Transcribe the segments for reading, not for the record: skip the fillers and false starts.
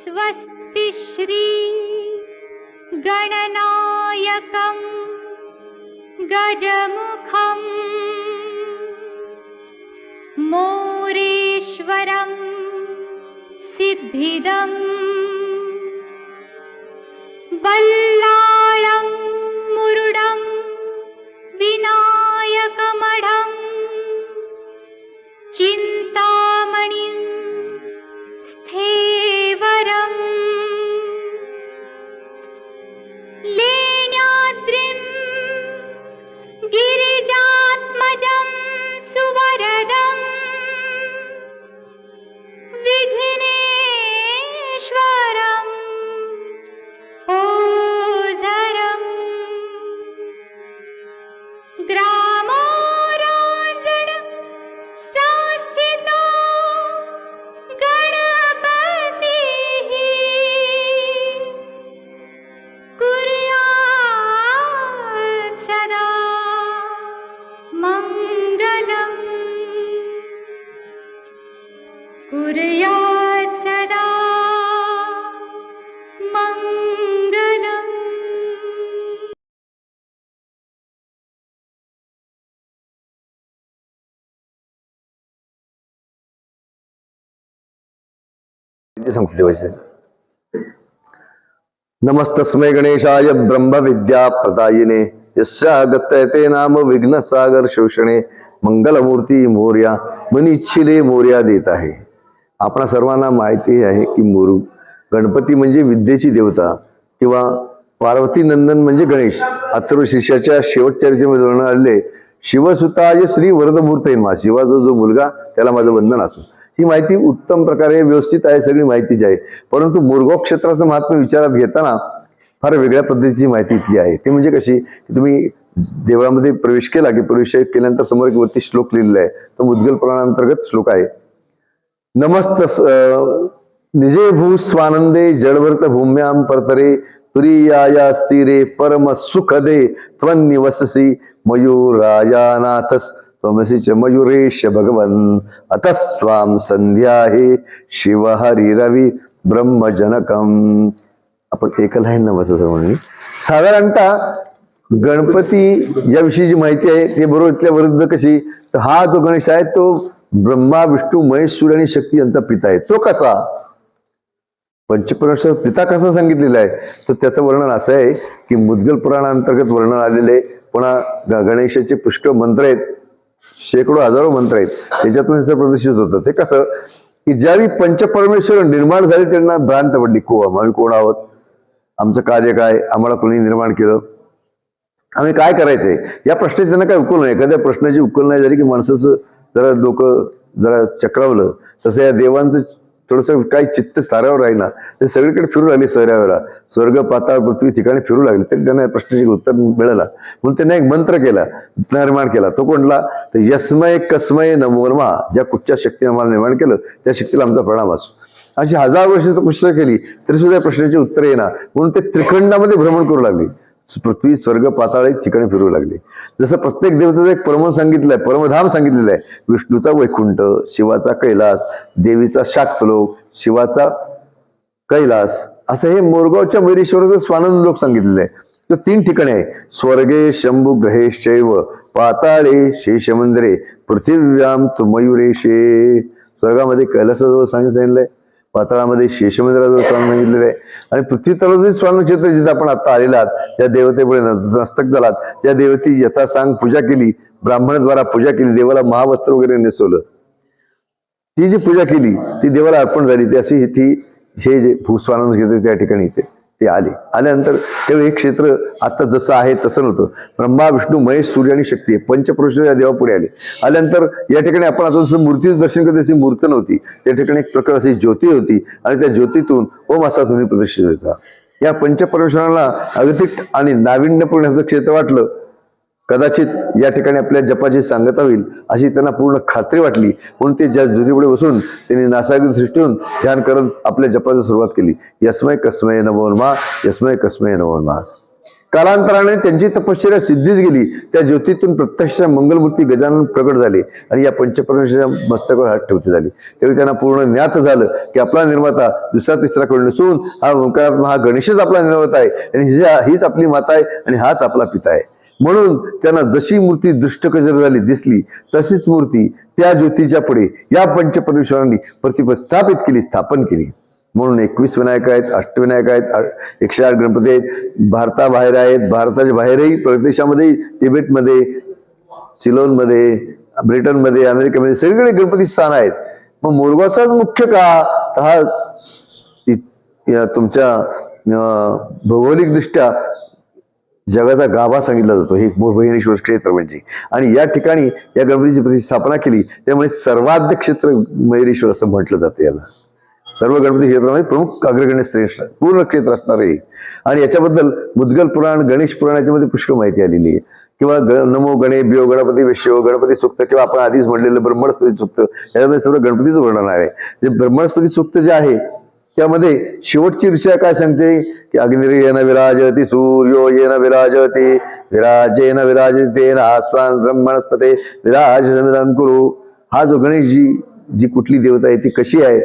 स्वस्ति श्री गणनायकं गजमुखं मोरेश्वरं सिद्धिदं बल्लाळं मुरुडं विनायकमढं चिन्तामणिं स्थेवरं लेण्याद्रिं गिरिजात्मजं सुवरदं विघ्नेश्वरं ओझरं ग्रामोराञ्जन संस्थितो गणपतिः कुर्यात् सदा मङ्गलम् कुर्यात् सदा मङ्गलम्। सांगतो देवाचे नमस्तस्मै गणेशाय ब्रह्म विद्या प्रदायिने यस्यागत्यते नाम विघ्न सागर शोषणे मंगलमूर्ती मोर्या मनिच्छिले मोर्या देत आहे। आपणा सर्वांना माहिती आहे की गणपती म्हणजे विद्येची देवता किंवा पार्वती नंदन म्हणजे गणेश। अथर्व शीर्षाच्या शेवटच्या चर्चेमध्ये वर्णन आलेले शिवसुताय श्री वरदमूर्तये नमः, शिवाचा जो मुलगा त्याला माझं वंदन असो। ही माहिती उत्तम प्रकारे व्यवस्थित आहे, सगळी माहितीच आहे, परंतु मुरगॉ क्षेत्राचं महात्म्य विचारात घेताना फार वेगळ्या पद्धतीची माहिती इथली आहे। ते म्हणजे कशी की तुम्ही देवळामध्ये प्रवेश केला की प्रवेश केल्यानंतर समोर एक वरती श्लोक लिहिलेला आहे, तो मुद्गल पुराणांतर्गत श्लोक आहे। नमस्त निजे भू स्वानंदे जडवर्त भूम्यां परतरे तुरीयाया स्थिरे परम सुखदे त्वन्निवससी मयूरायानाथस त्वमसि च मयूरेश भगवन् अतस्वाम संध्या हे शिव हरि रवी ब्रह्मजनकम। आपण एकल आहे नमस्ते सर्वांनी। साधारणतः गणपती याविषयी जी माहिती आहे ते बरोबर इथल्या वरुद्ध कशी, तर हा जो गणेश आहे तो ब्रह्मा विष्णू महेश सूर्य आणि शक्ती यांचा पिता आहे। तो कसा पंचपरमेश्वर पिता कसा सांगितलेला आहे, तर त्याचं वर्णन असं आहे की मुद्गल पुराणांतर्गत वर्णन आलेले पुन्हा गणेशाचे पुष्कळ मंत्र आहेत, शेकडो हजारो मंत्र आहेत, त्याच्यातून हे प्रदर्शित होतं। ते कसं की ज्यावेळी पंचपरमेश्वर निर्माण झाले त्यांना भ्रांत पडली, आम्ही कोण आहोत, आमचं कार्य काय, आम्हाला कोणी निर्माण केलं, आम्ही काय करायचंय, या प्रश्नाची त्यांना काय उकल नाही। एखाद्या प्रश्नाची उकल नाही झाली की माणसाचं जरा डोकं जरा चक्रावलं, तसं या देवांचं थोडंसं काही चित्त साऱ्यावर राहिना, ते सगळीकडे फिरू लागले, साऱ्यावर स्वर्ग पाताळ पृथ्वी ठिकाणी फिरू लागले, तरी त्यांना या प्रश्नाचे उत्तर मिळालं। म्हणून त्यांना एक मंत्र केला, निर्माण केला, तो कोणला, तर यस्मय कसमय नमो नमः, ज्या कुठच्या शक्तीने आम्हाला निर्माण केलं त्या शक्तीला आमचा प्रणाम असो। अशी 1000 वर्ष पुस्तक केली तरी सुद्धा प्रश्नाची उत्तर येणार, म्हणून ते त्रिखंडामध्ये भ्रमण करू लागले, पृथ्वी स्वर्ग पाताळ ठिकाणी फिरू लागले। जसं प्रत्येक देवतेचं एक परम सांगितलंय, परमधाम सांगितलेलं आहे, विष्णूचा वैकुंठ, शिवाचा कैलास, देवीचा शाक्तलोक, शिवाचा कैलास, असं हे मोरगावच्या मयूरेश्वराचं स्वानंद लोक सांगितलेलं आहे। तो 3 ठिकाणी आहे, स्वर्गे शंभू ग्रहेशैव पाताळे शेषमंदिरे पृथिव्याम तु मयुरेशे। स्वर्गामध्ये कैलासाजवळ सांगितलंय, पाताळामध्ये शेषमंदिराजवळ स्वान सांगितलेलं आहे, आणि पृथ्वी तलावचे स्वान क्षेत्र जिथे आपण आता आलेला आहात त्या देवतेपुढे नतमस्तक झालात, त्या देवती यथासांग पूजा केली, ब्राह्मणाद्वारा पूजा केली, देवाला महावस्त्र वगैरे नेसवलं, ती जी पूजा केली ती देवाला अर्पण झाली, ती अशी ती हे जे भूस्वान क्षेत्र त्या ठिकाणी ते आल्यानंतर तेव्हा हे क्षेत्र आता जसं आहे तसं नव्हतं। ब्रह्मा विष्णू महेश सूर्य आणि शक्ती पंचपुरुष या देवापुढे आल्यानंतर या ठिकाणी आपण आता जसं मूर्तीचं दर्शन करतो तशी मूर्त नव्हती, त्या ठिकाणी एक प्रकार अशी ज्योती होती, आणि त्या ज्योतीतून ओम असा ध्वनी प्रदर्शित व्हायचा। या पंचपरमेश्वरांना अगतिक आणि नाविन्यपूर्ण असं क्षेत्र वाटलं, कदाचित या ठिकाणी आपल्या जपाची सांगता होईल अशी त्यांना पूर्ण खात्री वाटली, म्हणून ते ज्या ज्योतीपुढे बसून त्यांनी नासागरी सृष्टीहून ध्यान करत आपल्या जपाची सुरुवात केली। यस्मय कस्मय नमो नमः, यस्मय कस्मय नमो नमः। कालांतराने त्यांची तपश्चर्या सिद्धीच गेली. त्या ज्योतीतून प्रत्यक्ष मंगलमूर्ती गजानन प्रकट झाले आणि या पंचपरमेश्वराच्या मस्तकावर हात ठेवते झाले. त्यावेळी त्यांना पूर्ण ज्ञात झालं की आपला निर्माता दुसरा तिसरा कोण नसून हा ओंकारात्मा हा गणेशच आपला निर्माता आहे आणि हीच आपली माता आहे आणि हाच आपला पिता आहे. म्हणून त्यांना जशी मूर्ती दृष्टगोचर झाली दिसली तशीच मूर्ती त्या ज्योतीच्या पुढे या पंचपरमेश्वरांनी प्रतिष्ठापित केली, स्थापन केली. म्हणून 21 विनायक आहेत, अष्टविनायक आहेत, 108 गणपती आहेत, भारताबाहेर आहेत, भारताच्या बाहेरही प्रदेशामध्ये, तिबेटमध्ये, सिलोनमध्ये, ब्रिटनमध्ये, अमेरिकेमध्ये सगळीकडे गणपती स्थान आहेत. मग मोरगावचाच मुख्य का तर हा तुमच्या भौगोलिक दृष्ट्या जगाचा गाभा सांगितला जातो हे भुवनेश्वर क्षेत्र म्हणजे. आणि या ठिकाणी या गणपतीची प्रतिष्ठापना केली त्यामुळे सर्वाध्य क्षेत्र मयुरेश्वर असं म्हटलं जातं. याला सर्व गणपती क्षेत्रामध्ये प्रमुख अग्रगण्य श्रेष्ठ पूर्ण क्षेत्र असणार आहे. आणि याच्याबद्दल मुद्गल पुराण, गणेश पुराण याच्यामध्ये पुष्कळ माहिती आलेली आहे. किंवा नमो गणेभ्यो गणपती विश्व गणपती सूक्त किंवा आपण आधीच म्हणलेलं ब्रह्मणस्पती सूक्त याच्यामध्ये सर्व गणपतीचं वर्णन आहे. जे ब्रह्मणस्पती सूक्त जे आहे त्यामध्ये शेवटची ऋषा काय सांगते की अग्निर्येन विराजती सूर्यो येन विराजते विराजेन विराजते आस्वान ब्रह्मणस्पते विराजमिदं कुरु. हा जो गणेश जी कुठली देवता आहे ती कशी आहे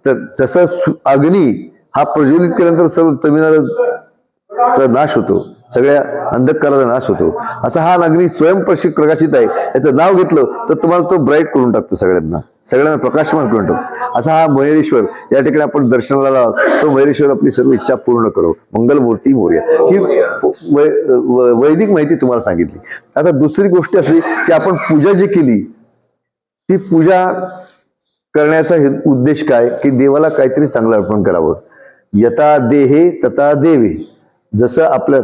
तर जसं अग्नी हा प्रज्वलित केल्यानंतर सर्व तमिळनाडूचा नाश होतो, सगळ्या अंधकाराचा नाश होतो, असा हा अग्नी प्रकाशित आहे. याचं नाव घेतलं तर तुम्हाला तो ब्राईट करून टाकतो, सगळ्यांना प्रकाशमान करून टाकतो. असा हा मयुरेश्वर या ठिकाणी आपण दर्शनाला लावा. तो मयुरेश्वर आपली सर्व इच्छा पूर्ण करो. मंगलमूर्ती मोरया. ही वैदिक माहिती तुम्हाला सांगितली. आता दुसरी गोष्ट अशी की आपण पूजा जी केली ती पूजा करण्याचा उद्देश काय की देवाला काहीतरी चांगलं अर्पण करावं. यथा देहे तथा देवे. जसं आपल्या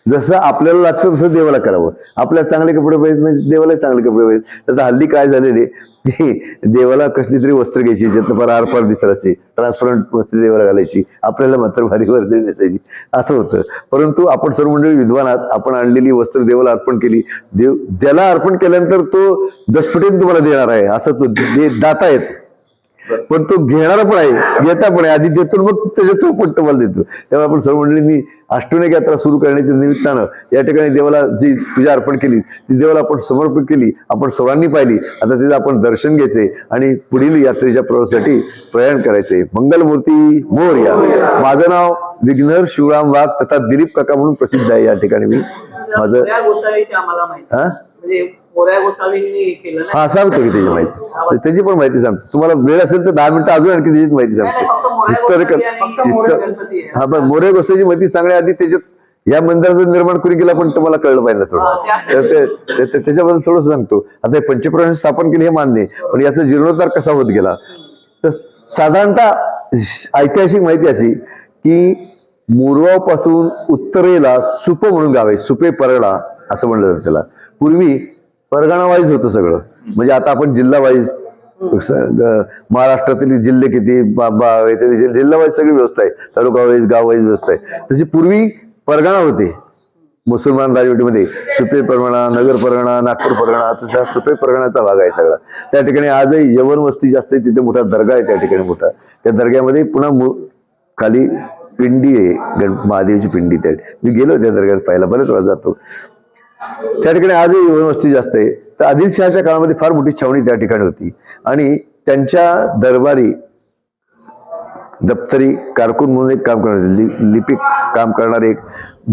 जसं आपल्याला लागतं तसं देवाला करावं. आपल्याला चांगले कपडे पाहिजे म्हणजे देवाला चांगले कपडे पाहिजे. आता हल्ली काय झालेले की देवाला कसली तरी वस्त्र घ्यायची ज्यातनं फार आरपार दिसायची, ट्रान्सपरंट वस्त्र देवाला घालायची, आपल्याला मात्र भारी वर्दी दिसायची, असं होतं. परंतु आपण सर्व मंडळी विद्वान आहात. आपण आणलेली वस्त्र देवाला अर्पण केली, त्याला अर्पण केल्यानंतर तो दसपटीने तुम्हाला देणार आहे, असं तो दाता येतो. पण तो घेणारा पण आहे, घेता पण आहे. आधी देतो मग त्याच्या चौपट तुम्हाला देतो. तेव्हा आपण सर्व मंडळींनी अष्टविनायक यात्रा सुरू करण्याच्या निमित्तानं या ठिकाणी देवाला जी पूजा अर्पण केली ती देवाला आपण समर्पित केली, आपण सर्वांनी पाहिली. आता तिथं आपण दर्शन घ्यायचे आणि पुढील यात्रेच्या प्रवासासाठी प्रयाण करायचे. मंगलमूर्ती मोरया. माझं नाव विघ्नर शिवराम वाघ तथा दिलीप काका म्हणून प्रसिद्ध आहे. या ठिकाणी मी माझं हा सांगतो की त्याची माहिती, त्याची पण माहिती सांगतो. तुम्हाला वेळ असेल तर 10 मिनिटं अजून आणखी त्याची माहिती सांगतो. हिस्टॉरिकल हा पण मोरया गोसावीची माहिती सांगण्याआधी त्याच्यात या मंदिराचं निर्माण कोणी केलं पण तुम्हाला कळलं पाहिजे थोडं, त्याच्याबद्दल थोडं सांगतो. आता हे पंचप्रमेश्वर स्थापन केले हे मान्य, पण याचा जीर्णोद्धार कसा होत गेला तर साधारणतः ऐतिहासिक माहिती अशी की मोरगाव पासून उत्तरेला सुप म्हणून गाव आहे, सुपे परगणा असं म्हणलं जातं त्याला. पूर्वी परगणा वाईज होतं सगळं, म्हणजे आता आपण जिल्हा वाईज महाराष्ट्रातील जिल्हे किती जिल्हा वाईज सगळी व्यवस्था आहे, तालुका वाईज गाव वाईज व्यवस्था आहे. तशी पूर्वी परगणा होते मुसलमान राजवटीमध्ये. सुपे परगणा, नगर परगणा, नागपूर परगणा, तसा सुपे परगणाचा भाग आहे सगळा. त्या ठिकाणी आजही यवन वस्ती जास्त आहे, तिथे मोठा दर्गा आहे त्या ठिकाणी मोठा. त्या दर्ग्यामध्ये पुन्हा खाली पिंडी आहे, महादेवची पिंडी. त्या मी गेलो त्या दर्ग्यात पाहायला, बरेच वेळा जातो. त्या ठिकाणी आजही यवन वस्ती जास्त आहे. तर आदिलशहाच्या काळामध्ये फार मोठी छावणी त्या ठिकाणी होती आणि त्यांच्या दरबारी दप्तरी कारकून म्हणून एक काम करणारे, लिपिक काम करणारे एक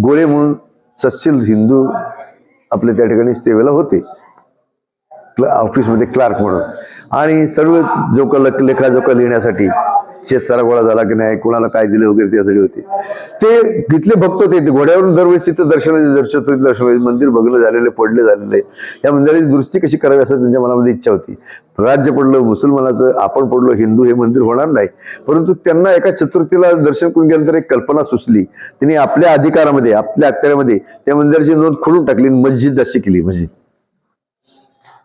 गोळे म्हणून सत्शील हिंदू आपले त्या ठिकाणी सेवेला होते, ऑफिसमध्ये क्लार्क म्हणून. आणि सर्व लेखाजोखा लिहिण्यासाठी शेतसारा गोळा झाला की नाही, कोणाला काय दिले वगैरे त्यासाठी होते. ते तिथले भक्त होते, घोड्यावरून दरवेळेस तिथं दर्शन मंदिर बघलं झालेलं, पडले झालेलं. या मंदिराची दुरुस्ती कशी करावी असं त्यांच्या मनामध्ये इच्छा होती. राज्य पडलं मुसलमानाचं, आपण पडलो हिंदू, हे मंदिर होणार नाही. परंतु त्यांना एका चतुर्थीला दर्शन करून गेल्यानंतर एक कल्पना सुचली. त्यांनी आपल्या अधिकारामध्ये, आपल्या अखत्यारामध्ये त्या मंदिराची नोंद खोडून टाकली, मस्जिद अशी केली, मस्जिद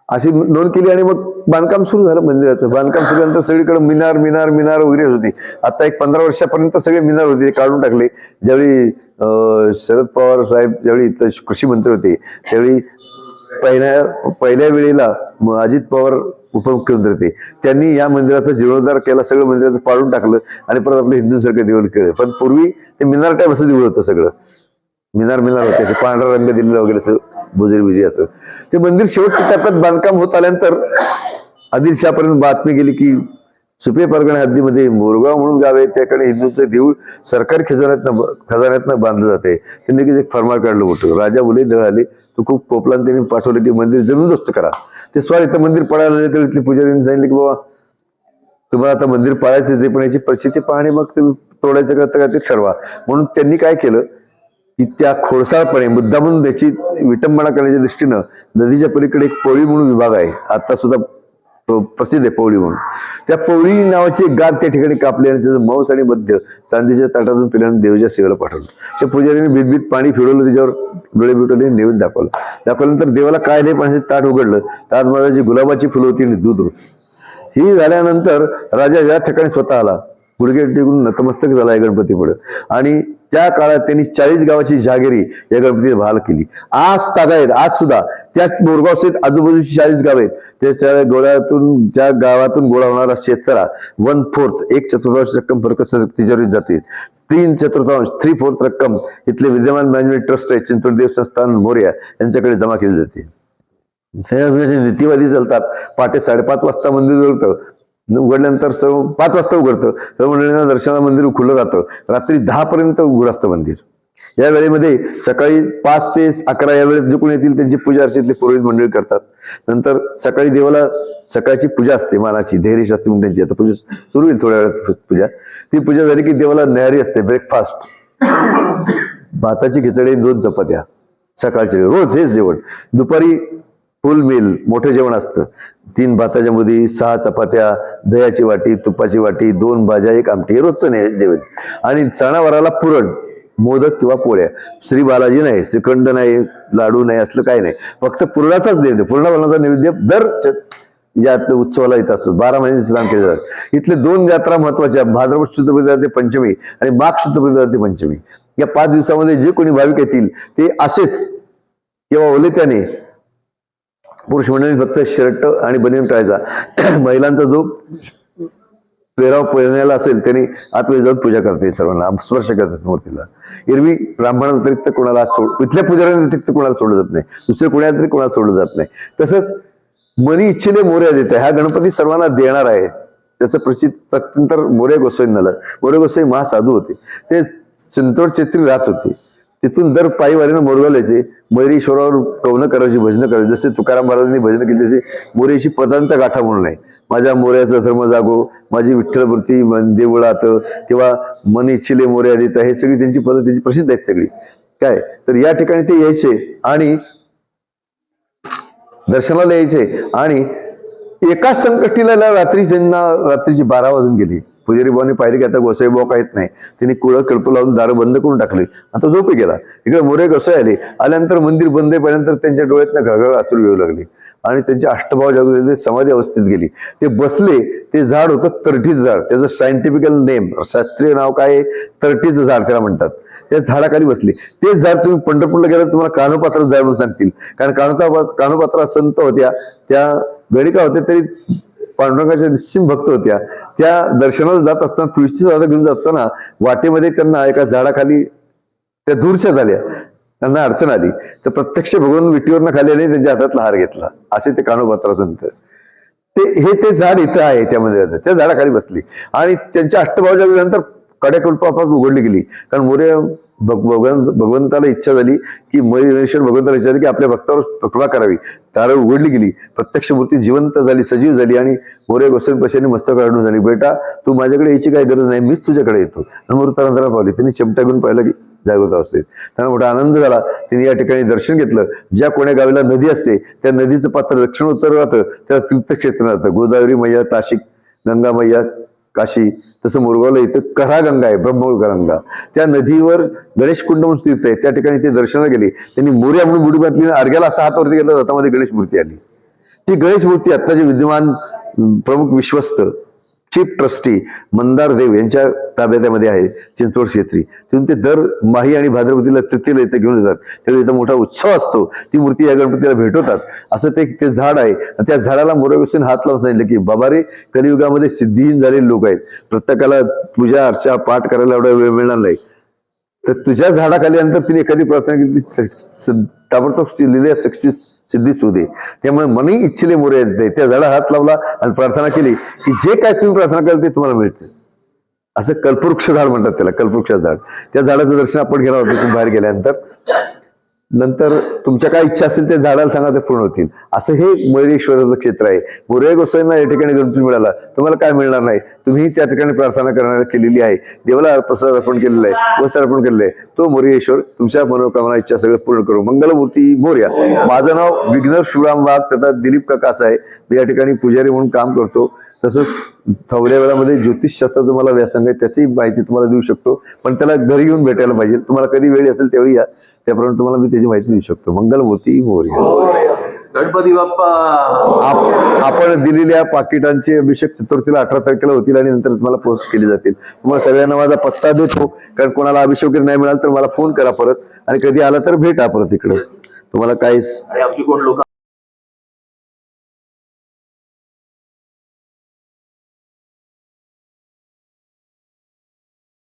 अशी नोंद केली. आणि मग बांधकाम सुरू झालं मंदिराचं. बांधकाम सुरू झाल्यानंतर सगळीकडे मिनार वगैरे होती. आता एक 15 वर्षापर्यंत सगळे मिनार होते, काढून टाकले. ज्यावेळी शरद पवार साहेब ज्यावेळी कृषी मंत्री होते त्यावेळी पहिल्या वेळेला अजित पवार उपमुख्यमंत्री होते, त्यांनी या मंदिराचा जीर्णोद्धार केला, सगळं मंदिराचं पाडून टाकलं आणि परत आपलं हिंदूंसारखं देऊळ केलं. पण पूर्वी ते मिनार टाईप असं देऊळ होतं सगळं. मिनार मिनार होते, असे पांढरा रंग दिलेला वगैरे असं भुजरी बिजी असं. ते मंदिर शेवटच्या टप्प्यात बांधकाम होत आल्यानंतर आदिलशहापर्यंत बातमी गेली की सुपे परगणा हद्दीमध्ये मोरगाव म्हणून गाव आहे, त्याकडे हिंदूंचं देऊळ सरकारी खजान्यातनं बांधलं जाते. त्यांनी लगेच एक फरमान काढलं होतं. राजा उलई दळ आले, तो खूप कोपलान त्यांनी पाठवलं की मंदिर जमीनदोस्त करा. ते स्वार इथं मंदिर पडायला आले तर इथले पुजाऱ्यांनी सांगितलं की बाबा तुम्हाला आता मंदिर पाळायचं आहे, पण याची परिस्थिती पाहणे मग तुम्ही तोडायचं का ते ठरवा. म्हणून त्यांनी काय केलं की त्या खोडसाळपणे मुद्दामून त्याची विटंबना करण्याच्या दृष्टीनं नदीच्या पलीकडे एक पवळी म्हणून विभाग आहे, आता सुद्धा प्रसिद्ध आहे पवळी म्हणून. त्या पवळी नावाची एक गाद त्या ठिकाणी कापली आणि त्याचं मांस आणि मध्य चांदीच्या ताटातून पिल्याने देवाच्या सेवेला पाठवलं. त्या पुजारीने भीत पाणी फिरवलं, त्याच्यावर डोळे बिटवले, नैवेद्य दाखवल्यानंतर देवाला काय आले पाण्याचे ताट उघडलं, ताट माझी गुलाबाची फुलं होती आणि दूध होत. ही झाल्यानंतर राजा या ठिकाणी स्वतः आला, गुडघे टेकून नतमस्तक झाला या गणपती पुढे. आणि त्या काळात त्यांनी 40 गावाची जहागिरी या गणपतीला बहाल केली. आज तागायत, आज सुद्धा त्याच मोरगाव सहित आजूबाजूची 40 गाव आहेत. त्या गोळ्यातून ज्या गावातून गोळा होणारा शेतकरा 1/4 1/4 रक्कम फरक तिजोरीत जाते. 3/4 रक्कम इथले विद्यमान मॅनेजमेंट ट्रस्ट आहे चिंचवड देव संस्थान मोरया यांच्याकडे जमा केली जाते. नीतिवादी चालतात. पहाटे 5:30 वाजता मंदिर उघडल्यानंतर सर्व 5 वाजता उघडतं, सर्व मंडळींना दर्शनाला मंदिर खुलं राहतं. रात्री 10 पर्यंत उघड असतं मंदिर. या वेळेमध्ये सकाळी 5 ते 11 या वेळेत जे कोणी येतील त्यांची पूजा अर्चेतली पुरोहित मंडळी करतात. नंतर सकाळी देवाला सकाळची पूजा असते, मानाची ढेरी असते म्हणून त्यांची आता पूजा सुरू होईल थोड्या वेळात पूजा. ती पूजा झाली की देवाला न्याहारी असते, ब्रेकफास्ट, भाताची खिचडी 2 चपात्या सकाळचे, रोज हेच जेवण. दुपारी फुल मील मोठं जेवण असतं, 3 भाताच्या मध्ये 6 चपात्या, दह्याची वाटी, तुपाची वाटी, 2 भाज्या, 1 आमटी, हे रोजचं जेवण. आणि सणावाराला पुरण, मोदक किंवा पोळ्या. श्री बालाजी नाही, श्रीखंड नाही, लाडू नाही, असलं काही नाही, फक्त पुरणाचाच नैवेद्य. पुरणाचा नैवेद्य दर यात उत्सवाला येत असतो. 12 महिने स्नान केले जातात. इथले 2 यात्रा महत्वाच्या, भाद्रपद शुद्ध प्रतिपदा ते पंचमी आणि माघ शुद्ध प्रतिपदा ते पंचमी. या 5 दिवसामध्ये जे कोणी भाविक येतील ते असेच किंवा ओलेत्याने, पुरुष मंडळी फक्त शर्ट आणि बनियन टाळायचा. महिलांचा जो पेराव पहिल्याला असेल त्यांनी आतमध्ये जाऊन पूजा करते, सर्वांना स्पर्श करतात मूर्तीला. एरवी ब्राह्मणा व्यतिरिक्त कोणाला इथल्या पुजाऱ्यांना व्यतिरिक्त कोणाला सोडलं जात नाही, दुसरे कोणाला तरी कोणाला सोडलं जात नाही. तसंच मनी इच्छिले मोर्या देत आहे, हा गणपती सर्वांना देणार आहे. त्याचं प्रचित प्रत्यंतर मोर्या गोसावींना. मोर्या गोसावी महासाधू होते, ते चिंचवड चैत्री राहत होते. तिथून दर पायीवारीनं मोरगावला यायचे. मयुरेश्वरावर कवनं करायची, भजनं करायची. जसे तुकाराम महाराजांनी भजन केली तसे मोरेशी पदांचा गाठा म्हणून आहे. माझ्या मोर्याचा धर्म जागो, माझी विठ्ठलमूर्ती देवळात, किंवा मन इच्छिले मोर्या देता, हे सगळी त्यांची पदं त्यांची प्रसिद्ध आहेत सगळी. काय तर या ठिकाणी ते यायचे आणि दर्शनाला यायचे. आणि एका संकष्टीला रात्री त्यांना रात्रीची 12 वाजून गेली. पुजारी भावांनी पाहिले की आता गोसाई भाऊ काहीत नाही, त्यांनी कुळं कळप लावून दारं बंद करून टाकले. आता झोपी गेला. इकडे मोरे गोसाई आल्यानंतर मंदिर बंद पाहिल्यानंतर त्यांच्या डोळ्यातनं घळघळ अश्रू येऊ लागली आणि त्यांची अष्टभाव जागृती समाधी अवस्थेत गेली. ते बसले. ते झाड होतं तरटीचं झाड, त्याचं सायंटिफिकल नेम, शास्त्रीय नाव काय आहे, तरटीचं झाड त्याला म्हणतात. त्या झाडाखाली बसले. तेच झाड तुम्ही पंढरपूरला गेला तुम्हाला कान्होपात्र झाड म्हणून सांगतील, कारण कान्होपात्रा संत होत्या, त्या गणिका होत्या, तरी पांडुरंगाच्या निश्चिम भक्त होत्या. त्या दर्शनाला जात असताना, तुळशीची झाडं घेऊन जात असताना वाटेमध्ये त्यांना एका झाडाखाली त्या दूरच्या झाल्या, त्यांना अडचण आली तर प्रत्यक्ष भगवान विटीवरनं खाली आले, त्यांच्या हातातला हार घेतला. असे ते कान्होपात्रा संत. ते झाड इथं आहे, त्यामध्ये त्या झाडाखाली बसली आणि त्यांच्या अष्टभाव जागल्यानंतर कड्याकुलपापास उघडली गेली. कारण मोरे भगवंताला इच्छा झाली की मयुरेश्वर भगवंताला इच्छा झाली की आपल्या भक्तावर कृपा करावी. दारं उघडली गेली, प्रत्यक्ष मूर्ती जिवंत झाली, सजीव झाली आणि मोरे गोसावी पशाने मस्तक काढून झाली. बेटा तू माझ्याकडे यायची काही गरज नाही, मीच तुझ्याकडे येतो. आणि मूर्तानंतराला पावली. त्यांनी शेमटा घेऊन पाहिलं की जागृत अवस्थेत. त्यांना मोठा आनंद झाला. त्यांनी या ठिकाणी दर्शन घेतलं. ज्या कोण्या गावीला नदी असते त्या नदीचं पात्र दक्षिण उत्तर राहतं, त्याला तीर्थक्षेत्र राहतं. गोदावरी मैया ताशिक, गंगा मैया काशी. तसं मोरगावला इथं कऱ्हा गंगा आहे, ब्रह्मगंगा. त्या नदीवर गणेश कुंड म्हणून तीर्थ आहे, त्या ठिकाणी ते दर्शनाला गेले. त्यांनी मोर्या म्हणून बुडी बांधली, अर्घ्याला असा हात वरती गेला, हातामध्ये गणेश मूर्ती आली. ती गणेश मूर्ती आत्ताचे विद्यमान प्रमुख विश्वस्त चीफ ट्रस्टी मंदार देव यांच्या ताब्यामध्ये आहे, चिंचवड क्षेत्री. तिथून ते दर माही आणि भाद्रपतीला तृतीयेला इथे घेऊन येतात. त्यावेळी इथं मोठा उत्सव असतो. ती मूर्ती या गणपतीला भेटवतात. असं ते झाड आहे. त्या झाडाला मोरे गोसावींनी हात लावून सांगितलं की बाबा रे, कलियुगामध्ये सिद्धिहीन झालेले लोक आहेत, प्रत्येकाला पूजा अर्चा पाठ करायला एवढा वेळ मिळणार नाही. तर तुझ्या झाडाखाली नंतर तिने एखादी प्रार्थना केली ताबडतोब लिहिल्या सिद्धीच होऊ दे. त्यामुळे मनी इच्छिले मोरे येते. त्या झाडा हात लावला आणि प्रार्थना केली की जे काय तुम्ही प्रार्थना कराल ते तुम्हाला मिळते. असं कल्पवृक्ष झाड म्हणतात त्याला, कल्पवृक्ष झाड. त्या झाडाचं दर्शन आपण घेणार होतो तुम्ही बाहेर गेल्यानंतर. नंतर तुमच्या काय इच्छा असेल ते झाडाला सांगा, ते पूर्ण होतील. असं हे मयुरेश्वराचं क्षेत्र आहे. मोरया गोसाईंना या ठिकाणी गणपती मिळाला, तुम्हाला काय मिळणार नाही. तुम्ही त्या ठिकाणी प्रार्थना करणार केलेली आहे, देवाला प्रसाद अर्पण केलेला आहे, वस्त्र अर्पण केलेलं आहे. तो मोरयेश्वर तुमच्या मनोकामना इच्छा सगळं पूर्ण करू. मंगलमूर्ती मोरया. माझं नाव विघ्नर शिवराम वाघ, त्याचा दिलीप काका असं आहे. मी या ठिकाणी पुजारी म्हणून काम करतो. तसंच थोड्या वेळामध्ये ज्योतिषशास्त्राचं मला व्यासंग आहे, त्याची माहिती तुम्हाला देऊ शकतो. पण त्याला घरी येऊन भेटायला पाहिजे. तुम्हाला कधी वेळ असेल त्यावेळी या, त्याप्रमाणे तुम्हाला मी त्याची माहिती देऊ शकतो. मंगलमूर्ती मोरया. गणपती बाप्पा. आपण दिलेल्या पाकिटांचे अभिषेक चतुर्थीला 18 तारखेला होतील आणि नंतर तुम्हाला पोस्ट केले जातील. तुम्हाला सगळ्यांना माझा पत्ता देतो, कारण कोणाला अभिषेक वगैरे नाही मिळाला तर मला फोन करा परत, आणि कधी आला तर भेटा परत इकडे. तुम्हाला काय आणि आपली कोण लोक